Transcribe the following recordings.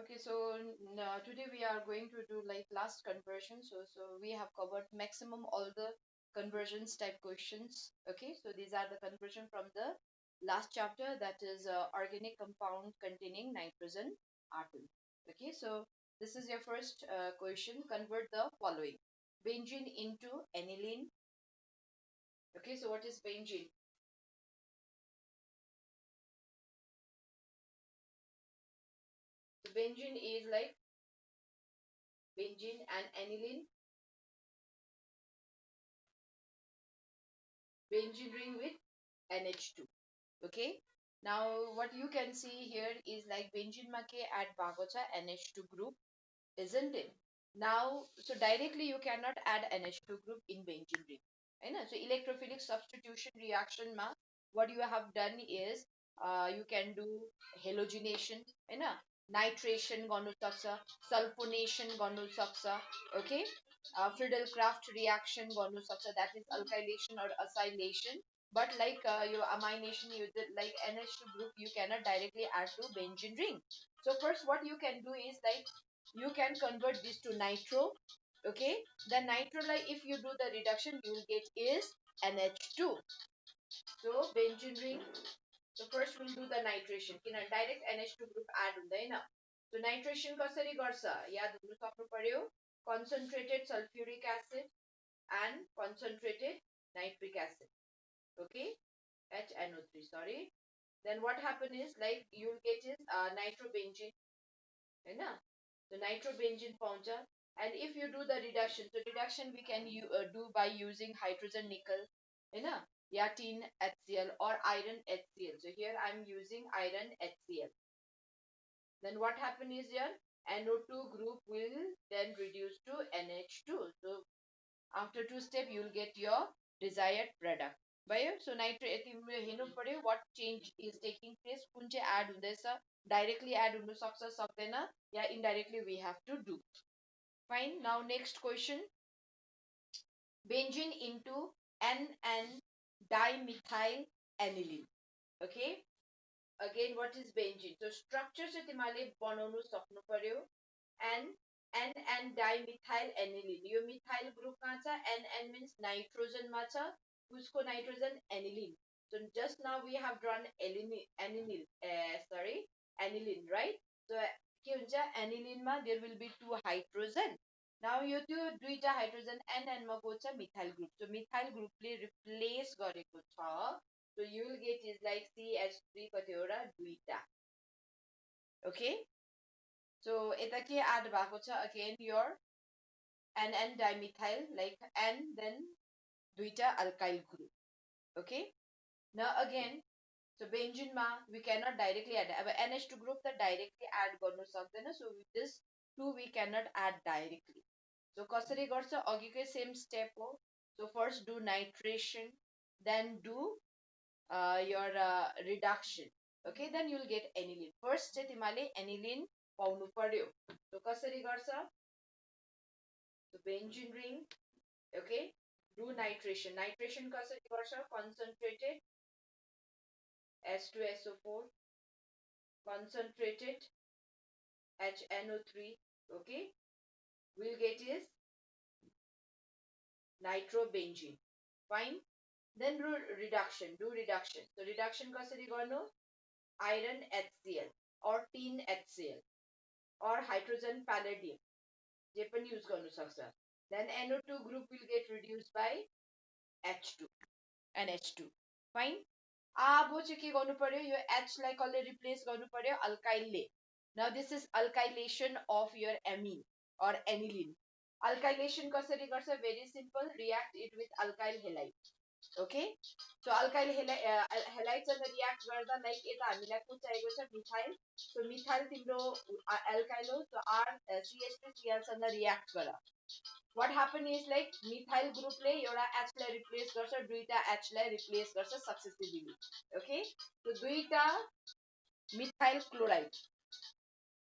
Okay, so today we are going to do like last conversion. So we have covered maximum all the conversions type questions. Okay, so these are the conversion from the last chapter, that is organic compound containing nitrogen atom. Okay, so this is your first question. Convert the following: benzene into aniline. Okay, so what is benzene? So benzene is like benzene and aniline. Benzene ring with NH2. Okay, now what you can see here is like benzene make add bagocha NH2 group, isn't it? Now so directly you cannot add NH2 group in benzene ring, right? So electrophilic substitution reaction ma what you have done is you can do halogenation, right? Nitration गर्नु सक्छ, sulfonation गर्नु सक्छ. Okay, Friedel Craft reaction गर्नु सक्छ, that is alkylation or acylation. But like your amination, you did like NH2 group, you cannot directly add to benzene ring. So first what you can do is like you can convert this to nitro. Okay, the nitro, like if you do the reduction you will get is NH2. So benzene ring. So first we'll do the nitration. किन direct NH2 group add हुँदैन. So nitration कसरी गर्छ याद हुनु सक्नु पर्यो. Concentrated sulfuric acid and concentrated nitric acid. Okay, HNO3, sorry. Then what happen is like you'll get is nitrobenzene, हैन. So nitrobenzene पाउँछ. And if you do the reduction, so reduction we can do by using hydrogen nickel, हैन, या tin HCl or iron HCl. So here I'm using iron HCl. Then what happen is here NO2 group will then reduce to NH2. So after two step you will get your desired product. भयो. So nitrate तिम्रो हेर्नु पर्यो what change is taking place, कुन चाहिँ add हुँदैछ, directly add हुन सक्छ सक्दैन, या indirectly we have to do. Fine. Now next question. Benzene into NN dimethyl aniline. Okay, again what is benzene? So structure चाहिँ तिमीले बनाउनु सक्नु पर्यो. N dimethyl aniline. यो मिथाइल ग्रुप कहाँ छ? N means nitrogen मा छ. उसको nitrogen aniline. So just now we have drawn aniline, aniline, right? So के हुन्छ aniline मा there will be two hydrogen. Now यो त्यो दुईटा hydrogen N मा गएको छ methyl group. So methyl ग्रुपले replace गरेको छ. So you will get is like CH3 कतिवटा दुईटा. Okay, so यता के add भएको छ again your NN dimethyl, like N then duita alkyl group. Okay, now again so benzene ma we cannot directly add. अब NH2 group त directly add गर्नु सक्दैन. So with this two we cannot add directly. So कसरी गर्छ अघिकै same step हो. So first do nitration, then do your reduction. Okay, then you will get aniline. First चाहिँ तिमीले aniline पाउनु पर्यो. So कसरी गर्छ? So benzene ring. Okay, do nitration. Nitration कसरी गर्छ? Concentrated H2SO4, concentrated HNO3. Okay, we'll get is nitrobenzene. Fine. Then do reduction. Do reduction. So reduction कसरी गर्नु? Iron HCl or tin HCl or hydrogen palladium जे पनि use गर्नु सक्छ. Then NO2 group will get reduced by H2 NH2. Fine. अब चाहिँ के गर्नु पर्यो? यो H लाई कसले रिप्लेस गर्नु पर्यो? अल्काइलले. Now this is alkylation of your amine or aniline. Alkylation कसरी गर्छ? Very simple. React it with alkyl halide. Okay, so alkyl halide सँग react गर्दा like यता हामीलाई कुन चाहिएको छ? मिथाइल. So मिथाइल तिम्रो alkyl हो. So R CH3Cl सँग react गर. What happen is like methyl group ले एउटा H लाई replace गर्छ, दुईटा H लाई replace गर्छ successively. Okay, so दुईटा methyl chloride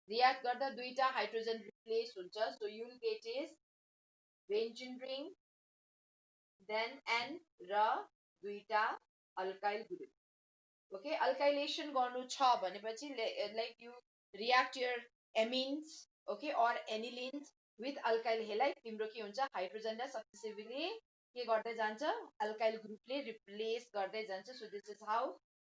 react गर्दा दुईटा hydrogen replace हुन्छ. So you will get is benzene ring, then N र दुईटा alkyl group. Okay, alkylation गर्नु छ भनेपछि like you react your amines, okay, or anilines with alkyl halide तिम्रो के हुन्छ हाइड्रोजनलाई सक्सेसिभली के गर्दै जान्छ अल्काइल ग्रुपले रिप्लेस गर्दै जान्छ so this is how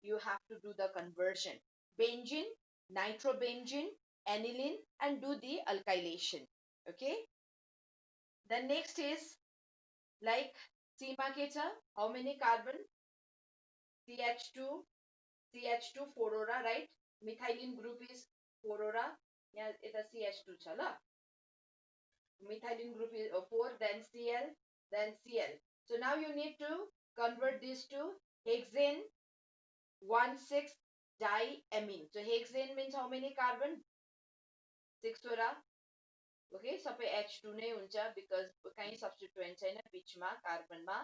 you have to do the conversion benzene nitrobenzene aniline and do the alkylation okay then next is like C मा के छ how many carbon CH2 CH2 4 ora right methylene group is 4 ora यहाँ यता CH2 छ ल methylene group is 4 then Cl then Cl so now you need to convert this to hexane 1,6 diamine so hexane means how many carbon 6 ora okay सबै H2 नै हुन्छ because कहीं substituent छैन बीचमा कार्बन मा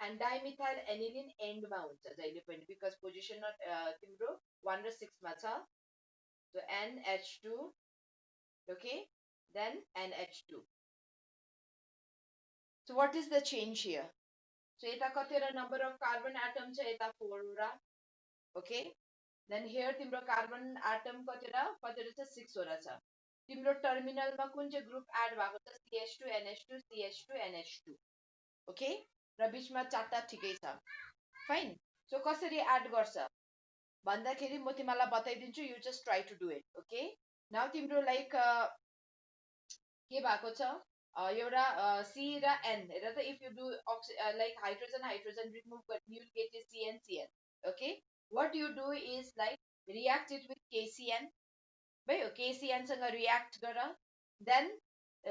and dimethyl aniline end मा हुन्छ जहिले पनि because position तिम्रो 1 र 6 मा छ so NH2 okay then NH2 so what is the change here so यता कतिवटा number of carbon atom छ यता 4 वटा okay then here तिम्रो carbon atom कतिवटा छ 6 वटा छ तिम्रो टर्मिनल मा कुन चाहिँ ग्रुप एड भएको छ CH2 NH2 CH2 NH2 okay र बीचमा चारटा ठिकै छ फाइन सो कसरी एड गर्छ भन्दाखेरि म तिमीलाई बताइदिन्छु you just try to do it okay now तिम्रो लाइक के भएको छ एउटा C र N हेर त if you do like hydrogen hydrogen remove गर्नु you get is CN okay what you do is like react it with KCN भयो KCN सँग रियाक्ट गर then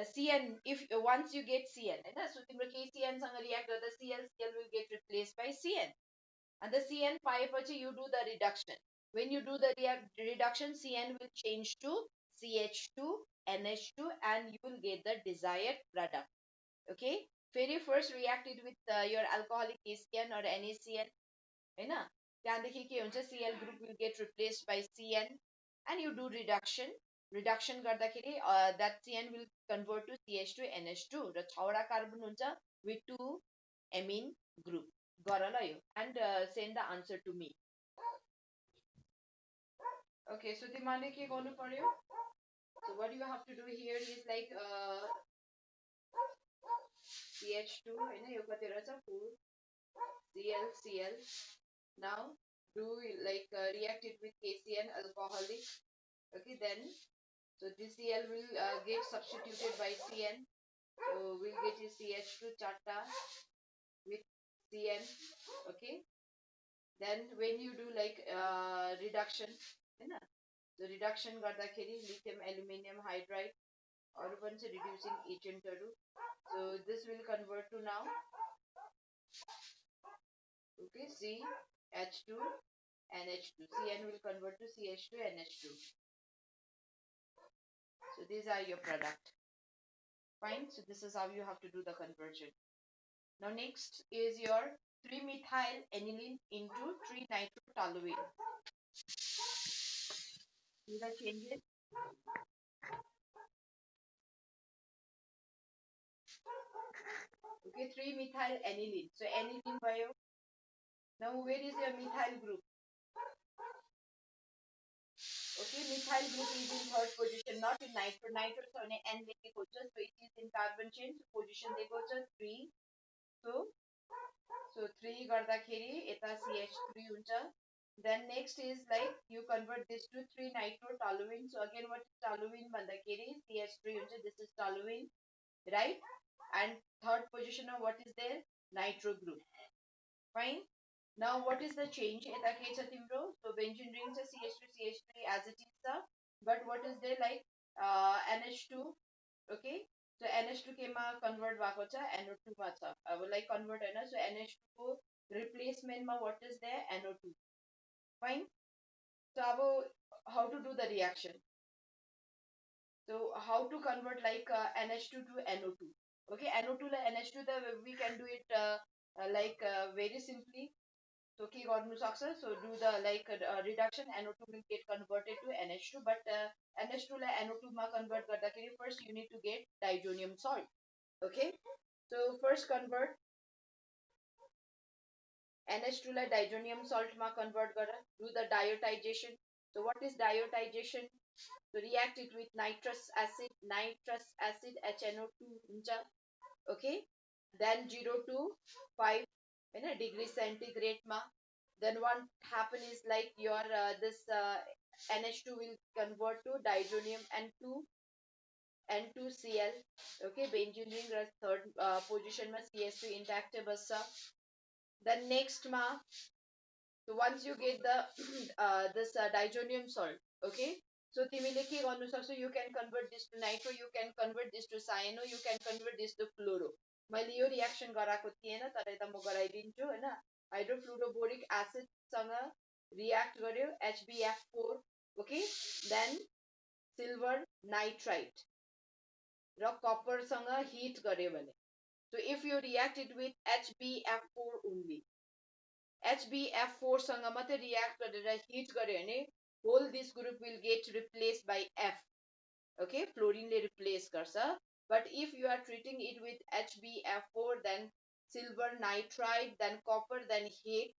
CN if once you get CN हैन so तिम्रो KCN सँग react गर्दा Cl will get replaced by CN and the CN पाएपछि you do the reduction when you do the reduction CN will change to CH2 NH2 and you will get the desired product okay फेरि first react it with your alcoholic KCN or NaCN हैन त्यहाँदेखि के हुन्छ Cl group will get replaced by CN and you do reduction गर्दाखेरि that CN will convert to CH2 NH2 र 6 वटा carbon हुन्छ with 2 amine group गर ल यो and send the answer to me okay so तिमीले के गर्नु पर्यो so what you have to do here is like CH2 हैन यो कति रहेछ 4 Cl now do like react it with KCN alcoholic okay then so this Cl will get substituted by CN so we'll get is CH2 charta with CN okay then when you do like reduction हैन so reduction गर्दाखेरि lithium aluminum hydride अरु पनि छ reducing agentहरु so this will convert to now okay CH2 NH2 CN will convert to CH2 NH2 so these are your product fine so this is how you have to do the conversion now next is your 3-methyl aniline into 3-nitrotoluene see the changes okay 3-methyl aniline so aniline भयो now where is your methyl group okay methyl group is in third position not in nitro छ भने n लेखेको हुन्छ so it is in carbon chain so position दिएको छ 3 so 3 गर्दाखेरि यता CH3 हुन्छ then next is like you convert this to 3-nitrotoluene so again what is toluene भन्दाखेरि CH3 हुन्छ this is toluene right and third position of what is there nitro group fine now what is the change यता के छ तिम्रो so benzene ring छ CH2 CH3 as it is छ but what is there like NH2 okay so NH2 केमा convert भएको छ NO2 मा छ अब like convert हैन so NH2 को replacement मा what is there NO2 fine so अब how to do the reaction so how to convert like NH2 to NO2 okay NO2 लाई NH2 the we can do it like very simply so के गर्नु सक्छ so do the like reduction NO2 will get converted to NH2 but NH2 लाई NO2 मा convert गर्दाखेरि first you need to get diazonium salt okay so first convert NH2 लाई diazonium salt मा convert गर do the diazotization so what is diazotization So react it with nitrous acid HNO2 हुन्छ. Okay, then 0 to 5 in a degree centigrade ma. Then what happen is like your this NH2 will convert to diazonium N2Cl. Okay, benzene ring third position ma CS2 intact bassa. Then next ma, so once you get the this diazonium salt, okay, so तिमीले के गर्नु सक्छौ, you can convert this to nitro, you can convert this to cyano, you can convert this to fluoro. मैले यो reaction गराएको थिएन तर यता म गराइदिन्छु हैन. हाइड्रोफ्लुरोबोरिक एसिड सँग रिएक्ट गर्यो HbF4, okay, then silver nitrite र कपर सँग हिट गर्यो भने, so if you react it with HbF4 only, HbF4 सँग मात्रै रिएक्ट गरेर हिट गर्यो भने whole this group will get replaced by F. Okay, fluorine ले replace गर्छ. But if you are treating it with HbF4, then silver nitride, then copper, then heat,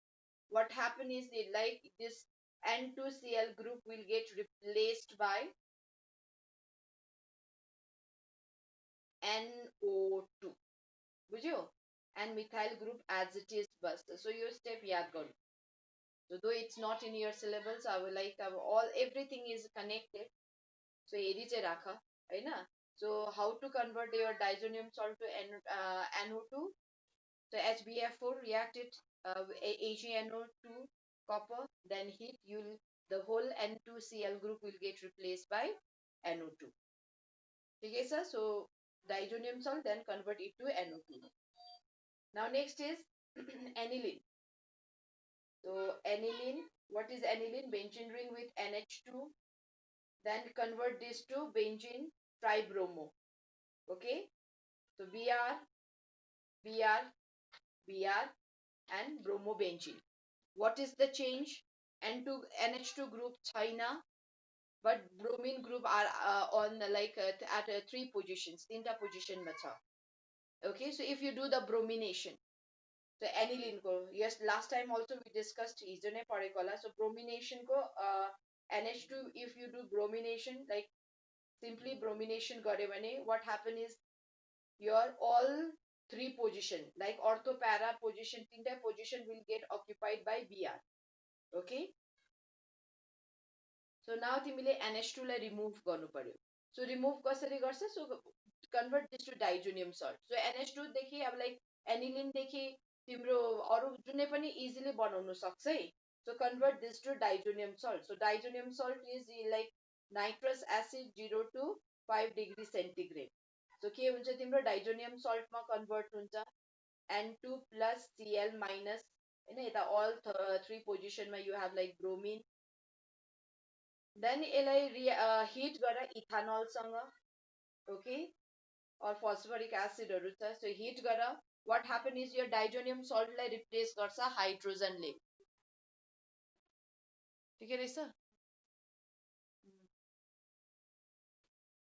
what happen is like this N2Cl group will get replaced by NO2. बुझ्यो? And methyl group as it is bus. So यो step याद गर्नु. So though it's not in your syllabus, I will like all everything is connected. So हेरी चाहिँ राख हैन. So how to convert your diazonium salt to NO2? So HbF4 react it AgNO2 copper, then heat, you'll the whole N2Cl group will get replaced by NO2. Okay, sir. So diazonium salt, then convert it to NO2. Now next is aniline. So aniline, what is aniline? Benzene ring with NH2. Then convert this to benzene tribromo. Okay. So Br, Br, Br and bromobenzene. What is the change? NH2 group China, but bromine group are on like at 3 positions, 3 position ma cha. Okay, so if you do the bromination, so aniline ko, yes, last time also we discussed hijo nai padeko hola. So bromination ko NH2, if you do bromination, like simply bromination garyo bhane, what happen is your all 3 position like ortho para position, 3 position will get occupied by Br. Okay, so now तिमीले NH2 लाई remove गर्नु पर्यो. So remove कसरी गर्छ? So convert this to diazonium salt. So NH2 देखि अब like aniline देखि तिम्रो अरु जुनै पनि easily बनाउन सक्छ है. So convert this to diazonium salt. So diazonium salt is like nitrous acid 0 to 5 degree centigrade. So के हुन्छ तिम्रो diazonium salt मा convert हुन्छ N2 plus Cl minus हैन. यता all 3 position मा you have like bromine. Then यसलाई hit गरेर इथानल सँग, okay, or phosphoric acid हरु छ. So हिट गरेर what happen is your diazonium salt लाई replace गर्छ हाइड्रोजन ले. ठिकै रहेछ?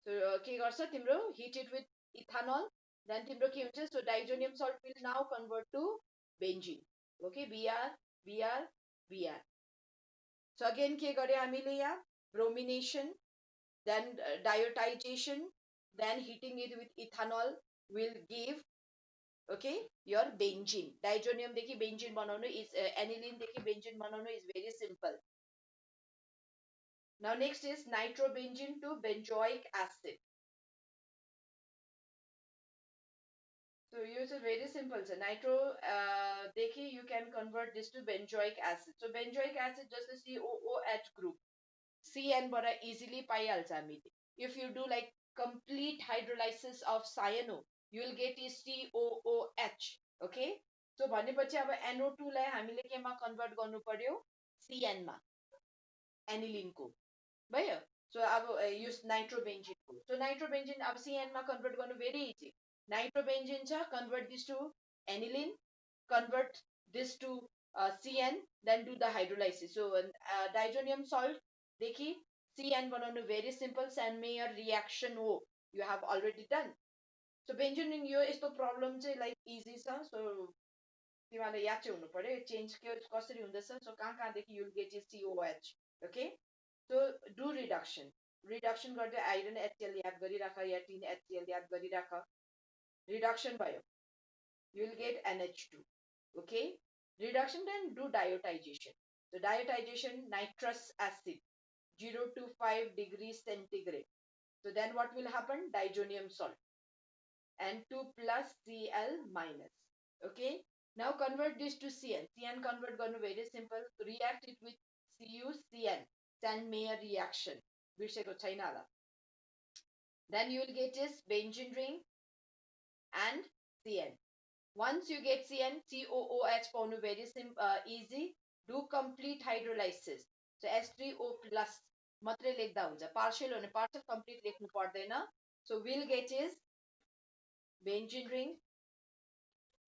So के गर्छ तिम्रो heat it with ethanol, then तिम्रो के हुन्छ? So diazonium salt will now convert to benzene. Okay, Br, Br, Br. So again के गर्यो हामीले यहाँ bromination, then diazotization, then heating it with ethanol will give, okay, your benzene. Diazonium देखि benzene बनाउनु is aniline देखि benzene बनाउनु is very simple. Now next is nitrobenzene to benzoic acid. So use a very simple. So nitro देखि you can convert this to benzoic acid. So benzoic acid just a COOH group. CN बाट easily पाइहाल्छ हामीले. If you do like complete hydrolysis of cyano, you will get is COOH. Okay, so भनेपछि अब NO2 लाई हामीले केमा convert गर्नु पर्यो? CN मा, aniline को भयो. So अब use nitrobenzene को. So nitrobenzene अब CN मा कन्भर्ट गर्नु very easy. Nitrobenzene छ, convert this to aniline, convert this to CN, then do the hydrolysis. So diazonium salt देखि CN बनाउनु very simple. Sandmeyer reaction हो, you have already done. So benzene ring यो यस्तो problem चाहिँ like easy छ. So तिमीलाई याद चाहिँ हुनु पर्यो चेन्ज के कसरी हुँदैछ. So कहाँ कहाँ देखि you will get COH. Okay, so do reduction. Reduction गर्दै आइरन HCl याद गरिराख या टिन HCl याद गरिराख रिडक्सन भयो you will get NH2 okay reduction then do diotization so diotization nitrous acid 0 to 5 degrees centigrade so then what will happen diazonium salt N2 plus Cl minus okay now convert this to CN convert गर्नु very simple react it with CuCN Sand-Meyer reaction बिर्सेको छैन होला then you will get is benzene ring and CN once you get CN COOH पाउनु very easy do complete hydrolysis so H3O plus मात्रै लेख्दा हुन्छ partial हो भने partial complete लेख्नु पर्दैन so we'll get is benzene ring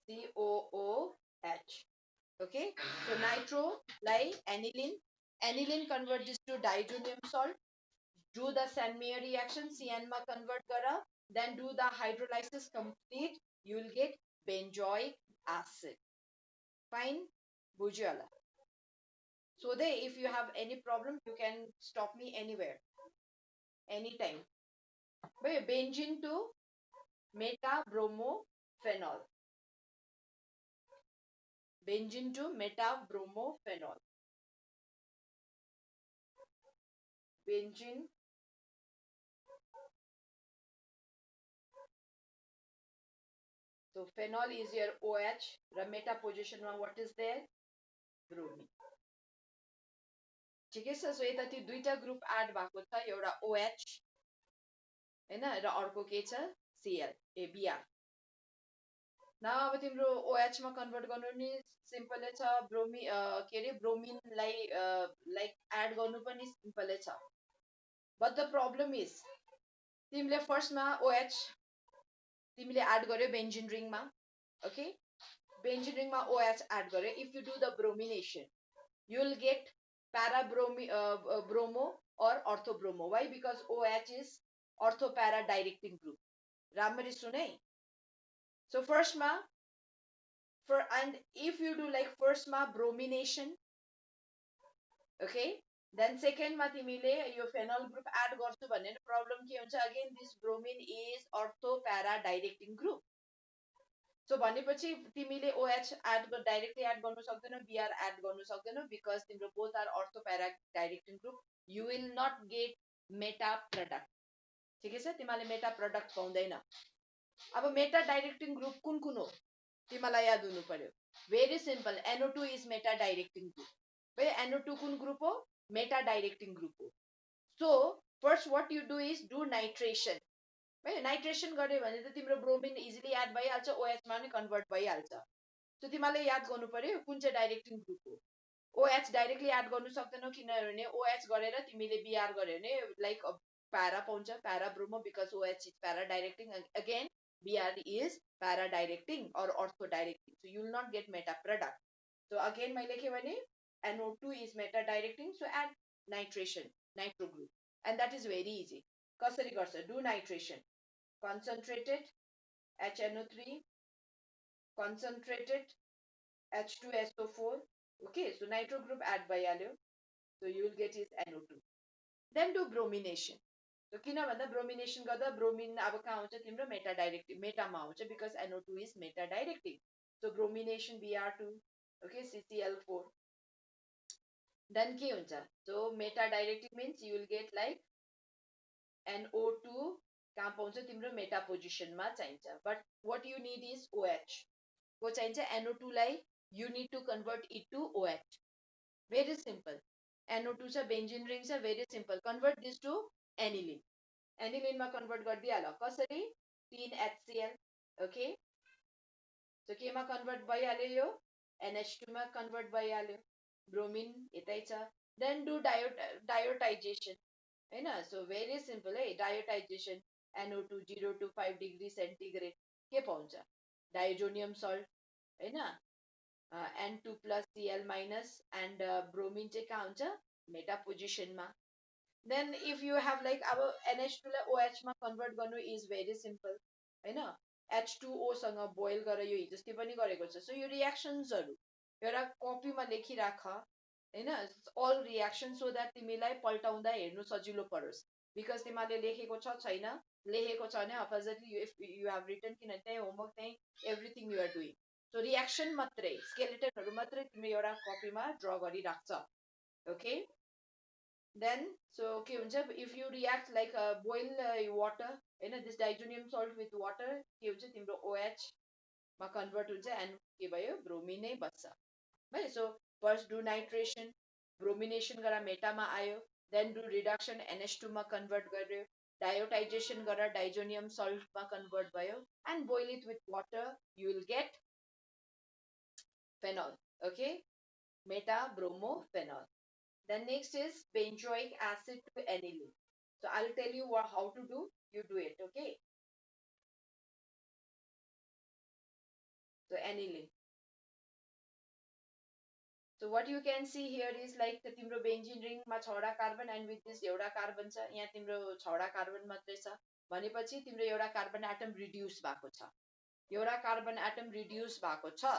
COOH okay so nitro like aniline convert this to diazonium salt do the Sand-Meyer reaction CN ma convert gara then do the hydrolysis complete you will get benzoic acid fine बुझ्यो होला so that if you have any problem you can stop me anywhere anytime but benzene to metabromophenol benzene to metabromophenol benzene so phenol is your OH र meta position मा what is there bromine ठिकै छ so यता त्यो दुईटा group add भएको छ एउटा OH हैन र अर्को के छ Cl ए Br न अब तिम्रो OH मा कन्भर्ट गर्नु नि सिम्पलै छ ब्रोमी के रे ब्रोमिन लाई लाइक एड गर्नु पनि सिम्पलै छ बट द प्रब्लम इज तिमीले फर्स्ट मा OH तिमीले एड गर्यो बेन्जिन रिङ मा ओके बेन्जिन रिङ मा OH एड गर्यो if you do the bromination you will get para bromo or ortho bromo why because OH is ortho para directing group राम्ररी सुन है so first ma for and if you do like first ma bromination okay then second मा तिमीले यो phenol group add गर्छु भन्ने problem के हुन्छ again this bromine is ortho para directing group so भनेपछि तिमीले OH add directly add गर्नु सक्दैनौ Br add गर्नु सक्दैनौ because तिम्रो both are ortho para directing group you will not get meta product ठिकै छ तिमीले meta product पाउँदैन अब meta directing group कुन कुन हो तिमीलाई याद हुनु पर्यो very simple NO2 is meta directing group भाइ NO2 कुन ग्रुप हो meta directing group हो so first what you do is do nitration भाइ नाइट्रेसन गर्यो भने त तिम्रो ब्रोमिन इजिली एड भइहाल्छ OH मा नि कन्भर्ट भइहाल्छ सो तिमीले याद गर्नु पर्यो कुन चाहिँ डाइरेक्टिङ ग्रुप हो OH डाइरेक्टली एड गर्नु सक्दैनौ किनभने OH गरेर तिमीले Br गर्यो भने लाइक para पाउँछ para bromo because OH is para directing again Br is para directing or ortho directing so you will not get meta product so again मैले के भने NO2 is meta directing so add nitration nitro group and that is very easy कसरी गर्छ do nitration concentrated HNO3 concentrated H2SO4 okay so nitro group add भइहाल्यो so you will get is NO2 then do bromination so किन भन्दा bromination गर्दा bromine अब कहाँ आउँछ तिम्रो मेटा डाइरेक्टिभ मेटामा आउँछ because NO2 is meta directing so bromination Br2 okay CCl4 then के हुन्छ so meta directing means you will get like NO2 कहाँ पाउँछ तिम्रो मेटा पोजिसनमा चाहिन्छ but what you need is OH को चाहिन्छ NO2 लाई you need to convert it to OH very simple NO2 छ बेन्जिन रिङ छ very simple convert this to aniline aniline मा कन्भर्ट गर्दिहाल कसरी 3 HCl okay so केमा कन्भर्ट भइहाल्यो यो NH2 मा कन्भर्ट भइहाल्यो ब्रोमिन यतै छ then do diotization हैन so very simple है diotization NO2 0 to 5 degree centigrade के पाउँछ डाइजोनियम सल्ट हैन N2 plus Cl minus and bromine चाहिँ कहाँ हुन्छ मेटा पोजिसनमा then if you have like अब NH2 लाई OH मा कन्भर्ट गर्नु is very simple हैन H2O सँग बोइल गरेर यो हिजोस्ति पनि गरेको छ सो यो रिएक्सन्सहरु एउटा कपीमा लेखिराख हैन all reactions so that तिमीलाई पल्टाउँदा हेर्नु सजिलो परोस् because तिमीले लेखेको छ छैन लेखेको छ भने oppositely if you have written किनभने त्यही होमवर्क त्यही everything you are doing so reaction मात्रै skeletonहरु मात्रै तिम्रो एउटा कपीमा ड्रा गरिराख्छ okay then so के हुन्छ if you react like boil water हैन this diazonium salt with water के हुन्छ तिम्रो OH मा कन्भर्ट हुन्छ and के भयो ब्रोमिन नै बच्छ है so first do nitration ब्रोमिनेसन गरेर मेटामा आयो then do reduction NH2 मा कन्भर्ट गर्यो diazotization गरेर डाइजोनियम सल्ट मा कन्भर्ट भयो and boil it with water you will get phenol okay meta bromo phenol then next is benzoic acid to aniline so I'll tell you how to do you do it okay so aniline so what you can see here is like the तिम्रो benzene ring मा 6 वटा carbon and with this एउटा carbon छ यहाँ तिम्रो 6 वटा carbon मात्रै छ भनेपछि तिम्रो एउटा कार्बन एटम रिड्युस भएको छ एउटा कार्बन एटम रिड्युस भएको छ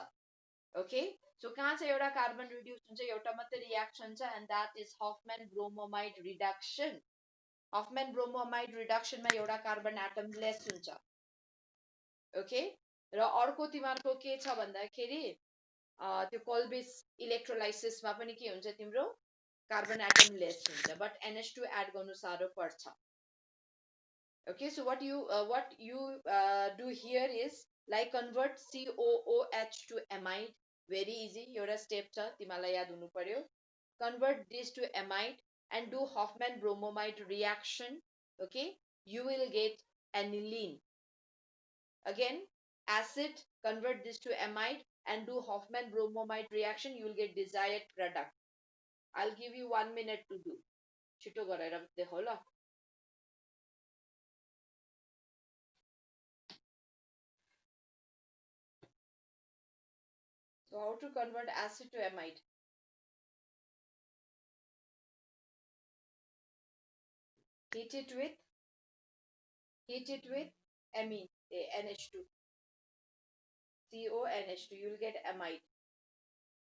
okay so कहाँ चाहिँ एउटा कार्बन रिड्युस हुन्छ एउटा मात्रै रिएक्सन छ and that is Hoffman bromomide reduction Hoffman bromomide reduction मा एउटा कार्बन एटम लेस हुन्छ okay र अर्को तिमीहरुको के छ भन्दाखेरि त्यो कोल्बिस इलेक्ट्रोलाइसिसमा पनि के हुन्छ तिम्रो कार्बन एटम लेस हुन्छ बट NH2 एड गर्नु साह्रो पर्छ okay so what you do here is like convert COOH to amide very easy एउटा स्टेप छ तिमीलाई याद हुनु पर्यो convert this to amide and do Hoffman bromomide reaction okay you will get aniline again acid convert this to amide and do Hoffman bromomide reaction you will get desired product I'll give you 1 minute to do छिटो गरेर देखौ ल so how to convert acid to amide heat it with amine NH2 CONH2 you will get amide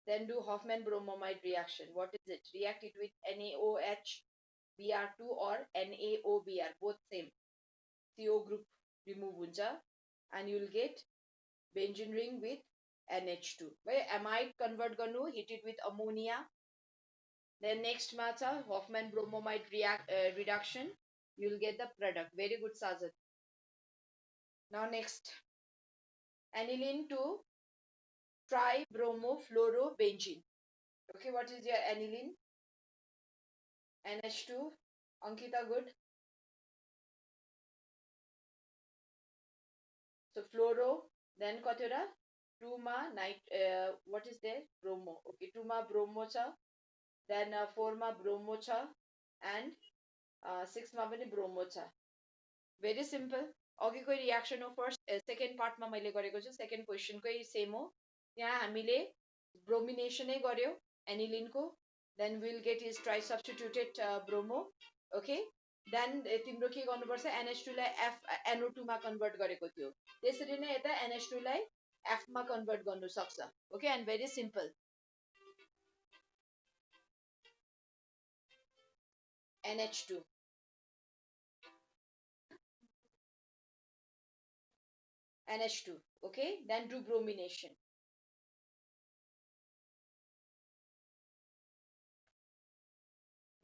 then do Hoffman bromomide reaction what is it react it with NaOH Br2 or NaOBr both same CO group remove huncha and you will get benzene ring with NH2 right amide convert garnu heat it with ammonia then next ma cha Hoffman bromomide reduction you will get the product very good Sajid now next aniline to tribromofluorobenzene okay what is your aniline NH2 Ankita good so fluoro then katiwata 2 ma what is there bromo okay 2 ma bromo cha then 4 ma bromo cha and 6 ma पनि bromo cha very simple अघिको reaction हो first second पार्टमा मैले गरेको छु second क्वेशनकै same हो यहाँ हामीले ब्रोमिनेसनै गर्यो एनिलिनको then will get is tri substituted bromo okay then तिम्रो के गर्नुपर्छ NH2 लाई NO2 मा कन्भर्ट गरेको थियो त्यसरी नै यता NH2 लाई F मा कन्भर्ट गर्नु सक्छ okay and very simple NH2 NH2 okay then do bromination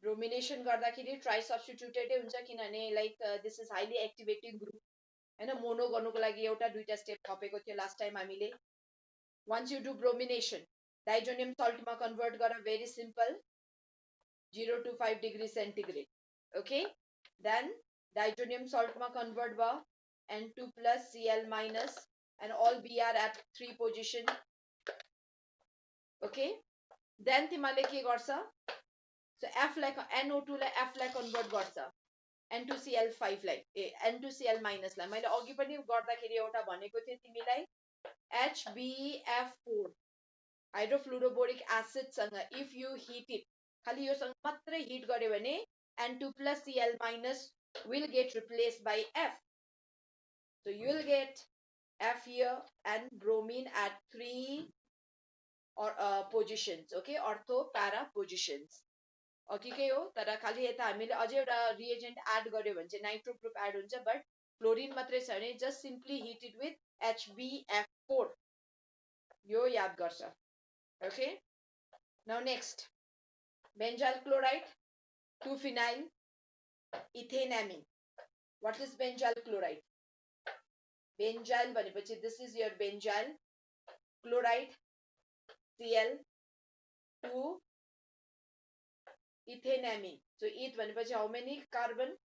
bromination गर्दाखेरि ट्राई सब्स्टिट्युटेडै हुन्छ किनभने like this is highly activating group हैन मोनो गर्नुको लागि एउटा दुईटा स्टेप थपेको थियो लास्ट टाइम हामीले once you do bromination diazonium सल्टमा कन्भर्ट गर very simple 0 to 5 degree centigrade okay then diazonium सल्टमा कन्भर्ट भयो N2 plus Cl minus and all Br at 3 position okay then तिमीले के गर्छ so F like NO2 लाई F लाई convert गर्छ N2Cl5 लाई N2Cl minus लाई मैले अघि पनि गर्दाखेरि एउटा भनेको थिए तिमीलाई HBF4 हाइड्रोफ्लोरोबोरिक एसिड सँग if you heat it खाली यो सँग मात्रै हिट गर्यो भने N2 plus Cl minus will get replaced by F so you will get F here and bromine at 3 or positions okay ortho para positions अघिकै हो तर खालि यता हामीले अझै एउटा रिएजेन्ट एड गर्यो भने चाहिँ नाइट्रो ग्रुप एड हुन्छ बट क्लोरिन मात्रै छ भने just simply hit it with HbF4 यो याद गर्छ okay now next benzyl chloride 2 phenyl ethanamine what is benzyl chloride benzyl भनेपछि this is your benzyl chloride Cl 2 इथेनामिन so eth भनेपछि how many carbon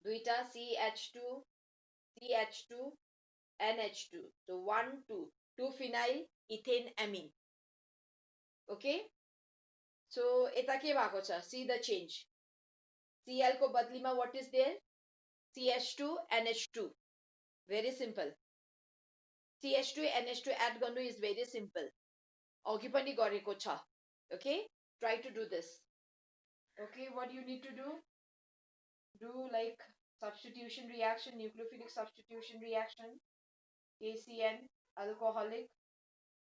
दुईटा CH2 CH2 NH2 so 1 2 2 phenyl ethanamine okay so यता के भएको छ see the change Cl को बदलीमा what is there CH2 NH2 very simple CH2 NH2 add गर्नु is very simple अघि पनि गरेको छ okay try to do this okay what you need to do like substitution reaction nucleophilic substitution reaction KCN alcoholic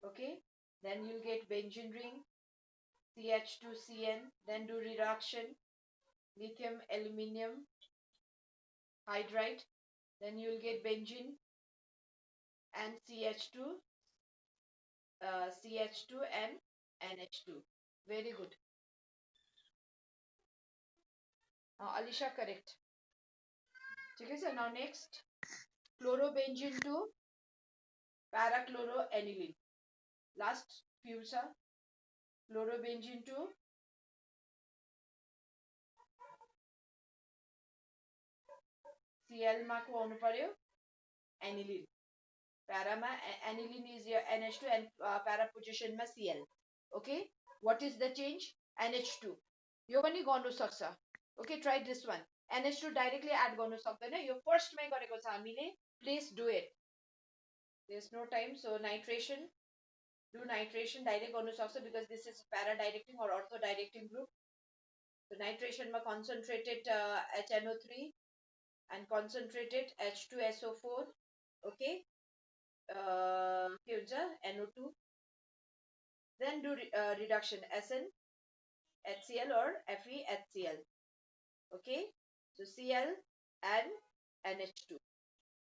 okay then you'll get benzene ring CH2CN then do reduction lithium aluminium hydride then you'll get benzene and CH2 CH2 and NH2 very good Alisha correct ठीक है now next chlorobenzene to parachloroaniline last few छ chlorobenzene to Cl मा को आउनु पर्यो aniline para मा aniline is your NH2 and para position मा Cl okay what is the change NH2 यो पनि गर्नु सक्छ okay try this one NH2 directly add गर्नु सक्दैन यो फर्स्ट मै गरेको छ हामीले please do it there's no time so nitration do nitration direct गर्नु सक्छ because this is para directing or ortho directing group so nitration मा concentrated HNO3 and concentrated H2SO4 okay के हुन्छ NO2 then do reduction SN HCl or FeHCl okay so Cl and NH2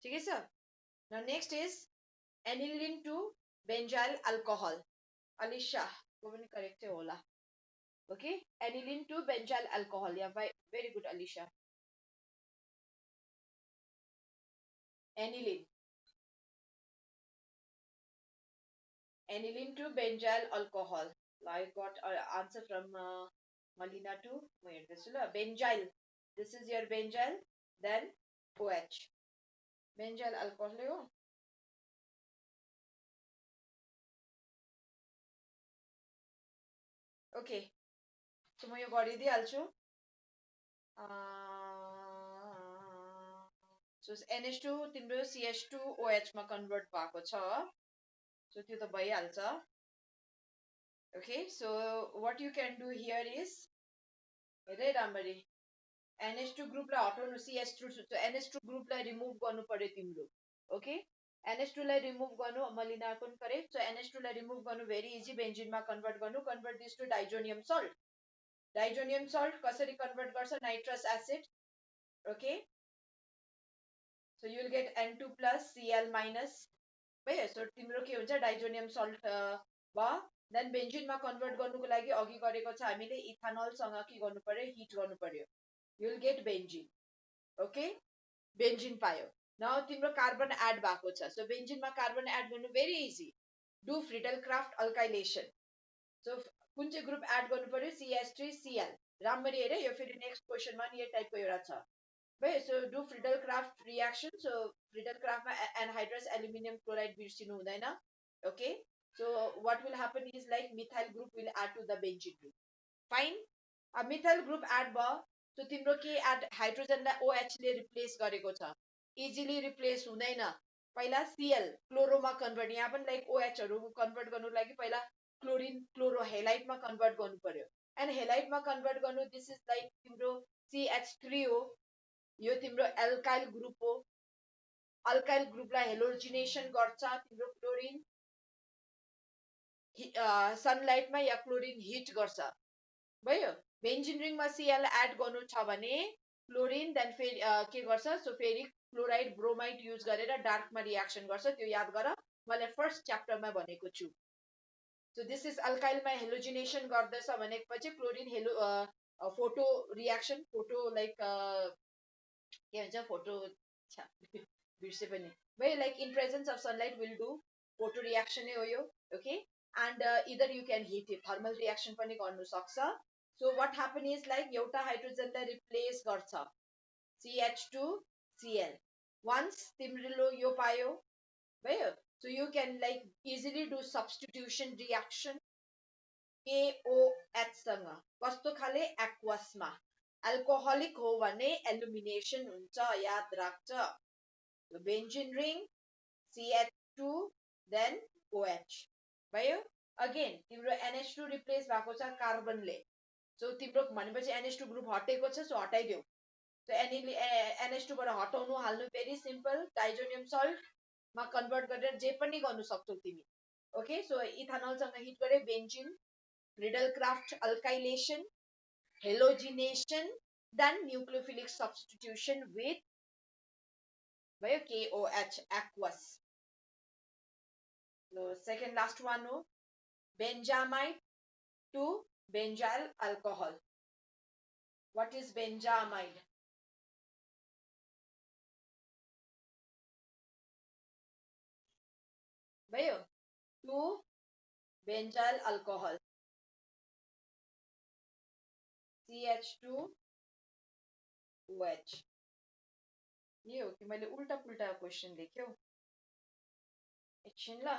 ठीक है sir now next is aniline to benzyl alcohol Alisha को पनि correct होला okay aniline to benzyl alcohol yeah very good Alisha aniline aniline to benzyl alcohol I got an answer from Malina too wait this is benzyl this is your benzyl then OH benzyl alcohol हो okay so म यो गरिदिइहाल्छु so NH2 तिम्रो CH2OH मा convert भएको छ so त्यो त भइहाल्छ okay so what you can do here is हेरै राम्ररी NH2 ग्रुप लाई हटाउनु CH2 so NH2 ग्रुप लाई रिमुभ गर्नु पर्यो तिम्रो okay NH2 लाई रिमुभ गर्नु मलिना को करेक्ट so NH2 लाई रिमुभ गर्नु भेरी इजी बेन्जिन मा कन्भर्ट गर्नु convert this to diazonium salt कसरी कन्भर्ट गर्छ nitrous acid okay so you will get N2 plus Cl minus भयो so तिम्रो के हुन्छ डाइजोनियम सल्ट भयो देन बेन्जिन मा कन्भर्ट गर्नुको लागि अघि गरेको छ हामीले इथानोल सँग के गर्नु पर्यो हिट गर्नु पर्यो you will get benzene okay benzene पायो now तिम्रो कार्बन एड भएको छ so बेन्जिन मा कार्बन एड गर्नु very easy do Friedel-Crafts alkylation so कुन चाहिँ ग्रुप एड गर्नु पर्यो CH3Cl राम्ररी हेरे यो फेरि नेक्स्ट क्वेशन मा यो टाइपको एउटा छ भयो so do Friedel-Crafts reaction so Friedel-Crafts मा anhydrous aluminum chloride बिर्सिनु हुँदैन okay so what will happen is like methyl group will add to the benzene group fine a methyl group add भयो so तिम्रो के एड हाइड्रोजन लाई OH ले replace गरेको छ इजिली रिप्लेस हुँदैन पहिला Cl क्लोरोमा कन्भर्ट यहाँ पनि लाइक OH हरु कन्भर्ट गर्नुको लागि पहिला क्लोरिन क्लोरो हेलाइट मा कन्भर्ट गर्नु पर्यो एन्ड हेलाइट मा कन्भर्ट गर्नु दिस इज लाइक तिम्रो CH3 हो यो तिम्रो एल्काइल ग्रुप हो अल्काइल ग्रुपलाई हेलोजिनेसन गर्छ तिम्रो क्लोरिन सनलाइटमा या क्लोरिन हिट गर्छ भयो बेन्जिन रिङमा Cl एड गर्नु छ भने क्लोरिन देन के गर्छ सो फेरि क्लोराइड ब्रोमाइड युज गरेर डार्कमा रियाक्सन गर्छ त्यो याद गर मैले फर्स्ट च्याप्टरमा भनेको छु सो दिस इज अल्काइलमा हेलोजिनेसन गर्दैछ भनेपछि chlorine photo reaction photo like के भन्छ फोटो बिर्से पनि भाइ like in presence of sunlight will do photo reaction नै हो यो okay and either you can heat it thermal reaction पनि गर्नु सक्छ so what happen is like एउटा हाइड्रोजनलाई रिप्लेस गर्छ CH2Cl वन्स तिम्रो यो पायो भयो so you can like easily do substitution reaction KOH सँग कस्तो खाले एक्वसमा अल्कोहलिक हो भने एल्युमिनेसन हुन्छ याद राख्छ benzene ring CH2 then OH भयो अगेन तिम्रो NH2 रिप्लेस भएको छ कार्बनले सो तिम्रो भनेपछि NH2 ग्रुप हटेको छ सो हटाइदेऊ सो NH2 बाट हटाउनु हाल्नु भेरी सिम्पल डाइजोनियम सल्ट मा कन्भर्ट गरेर जे पनि गर्नु सक्छौ तिमी ओके सो इथानल सँग हिट गरे benzene Riddlecraft alkylation, halogenation, then nucleophilic substitution with KOH aqueous. So second last one हो benzamide to benzyl alcohol. What is benzamide? भयो to benzyl alcohol. CH2OH ये हो कि मैले उल्टा पुल्टा क्वेसन लेख्यो एकछिन ल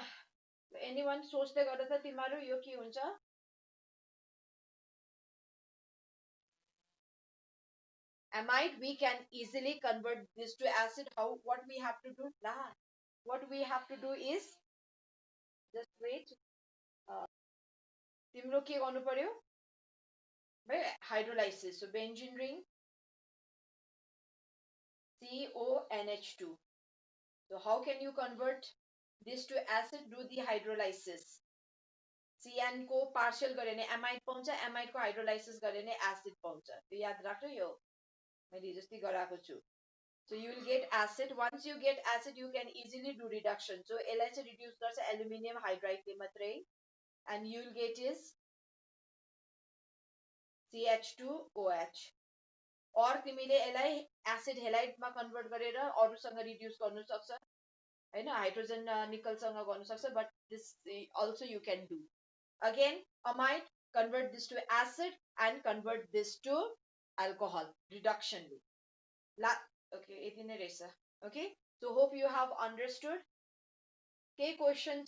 एनीवन सोच्दै गर्दा त तिमीहरू यो के हुन्छ amide we can easily convert this to acid how what we have to do what we have to do is just wait तिम्रो के गर्नु पर्यो भाइ hydrolysis so benzene ring CONH2 so how can you convert this to acid do the hydrolysis CN को partial गरे भने amide पाउँछ amide को हाइड्रोलाइसिस गरे भने एसिड पाउँछ त्यो याद राख्नु यो मैले जस्तै गराएको छु so you will get acid once you get acid you can easily do reduction so यसलाई चाहिँ रिड्युस गर्छ एल्युमिनियम हाइड्राइडले मात्रै and you will get is CH2OH और तिमीले यसलाई एसिड हेलाइडमा कन्भर्ट गरेर अरूसँग रिड्युस गर्नु सक्छ हैन हाइड्रोजन निकलसँग गर्नु सक्छ but this also you can do again amide convert this to acid and convert this to alcohol reduction okay यति नै रहेछ okay so hope you have understood के क्वेशन